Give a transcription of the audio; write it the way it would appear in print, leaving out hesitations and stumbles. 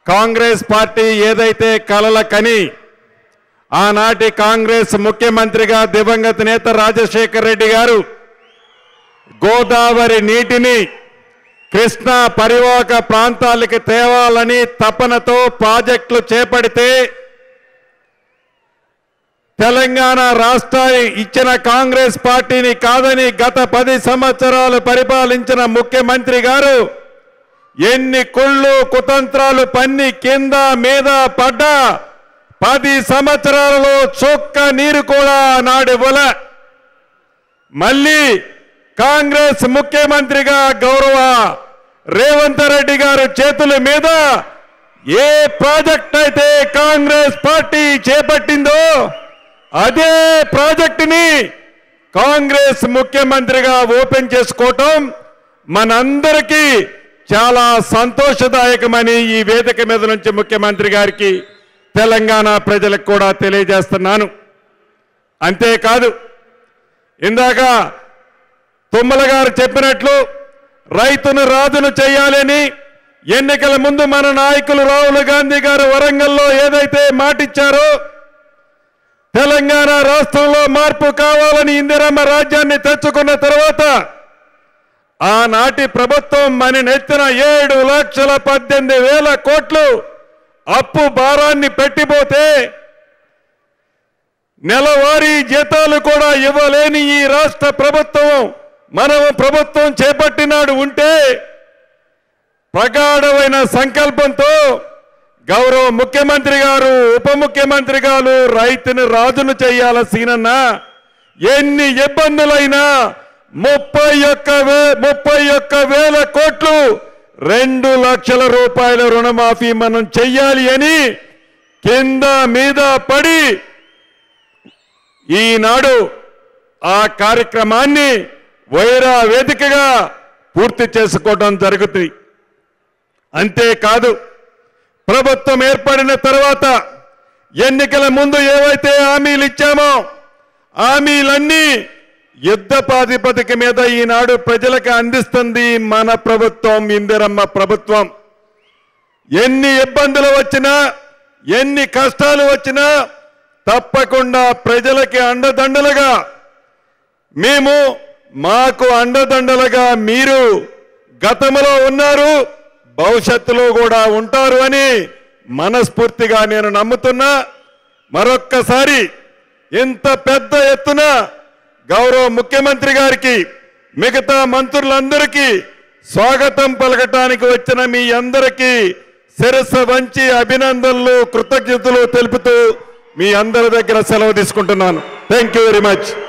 Congress party ఏదైతే కలల కని ఆనాటి కాంగ్రెస్ ముఖ్యమంత్రిగా దివంగత నేత రాజశేఖర్ రెడ్డి గారు గోదావరి నీటిని కృష్ణా పరివాహక ప్రాంతాలకు తేవాలని తపనతో ప్రాజెక్టులు చేపడితే తెలంగాణ రాష్ట్రాన్ని ఇచ్చిన కాంగ్రెస్ పార్టీని కాదని గత 10 సంవత్సరాలు పరిపాలించిన ముఖ్యమంత్రి గారు ఎన్ని కుళ్ళు కుతంత్రాలు పన్ని కింద మీద పడ్డా 10 సంవత్సరాలలో చొక్క నీరు కూడా నాడివ్వల. మళ్ళీ కాంగ్రెస్ ముఖ్యమంత్రిగా గౌరవ రేవంత్ రెడ్డి గారి చేతుల మీద ఏ ప్రాజెక్ట్ అయితే కాంగ్రెస్ పార్టీ చేపట్టిందో అదే ప్రాజెక్టుని కాంగ్రెస్ ముఖ్యమంత్రిగా ఓపెన్ చేసుకోవటం మనందరికీ చాలా సంతోషదాయకమని ఈ వేదిక మీద నుంచి ముఖ్యమంత్రి గారికి తెలంగాణ ప్రజలకు కూడా తెలియజేస్తున్నాను. అంతేకాదు ఇందాక తుమ్మల గారు చెప్పినట్లు రైతును రాజును చేయాలని ఎన్నికల ముందు మన నాయకులు రాహుల్ గాంధీ గారు వరంగల్లో ఏదైతే మాటిచ్చారో తెలంగాణ రాష్ట్రంలో మార్పు కావాలని ఇందిరమ్మ రాజ్యాన్ని తెచ్చుకున్న తర్వాత ఆనాటి ప్రభుత్వం మన నెత్తిన 7,18,000 కోట్లు అప్పు భారాన్ని పెట్టిపోతే నెలవారీ జీతాలు కూడా ఇవ్వలేని ఈ రాష్ట్ర ప్రభుత్వం మనం ప్రభుత్వం చేపట్టినాడు ఉంటే ప్రగాఢమైన సంకల్పంతో గౌరవ ముఖ్యమంత్రి గారు ఉప ముఖ్యమంత్రి గారు రైతును రాజును చేయాల్సిన ఎన్ని ఇబ్బందులైనా 31,000 కోట్లు 2 లక్షల రూపాయల రుణమాఫీ మనం చెయ్యాలి అని కింద మీద పడి ఈనాడు ఆ కార్యక్రమాన్ని వైరా వేదికగా పూర్తి చేసుకోవడం జరుగుతుంది. అంతేకాదు ప్రభుత్వం ఏర్పడిన తర్వాత ఎన్నికల ముందు ఏవైతే హామీలు ఇచ్చామో హామీలన్నీ యుద్ధ ప్రాతిపదిక మీద ఈనాడు ప్రజలకు అందిస్తుంది మన ప్రభుత్వం ఇందిరమ్మ ప్రభుత్వం. ఎన్ని ఇబ్బందులు వచ్చినా ఎన్ని కష్టాలు వచ్చినా తప్పకుండా ప్రజలకి అండదండలుగా మేము మాకు అండదండలుగా మీరు గతంలో ఉన్నారు భవిష్యత్తులో కూడా ఉంటారు అని మనస్ఫూర్తిగా నేను నమ్ముతున్నా. మరొక్కసారి ఇంత పెద్ద ఎత్తున గౌరవ ముఖ్యమంత్రి గారికి మిగతా మంత్రులందరికీ స్వాగతం పలకటానికి వచ్చిన మీ అందరికీ శిరస్సు వంచి అభినందనలు కృతజ్ఞతలు తెలుపుతూ మీ అందరి దగ్గర సెలవు తీసుకుంటున్నాను. Thank you very much.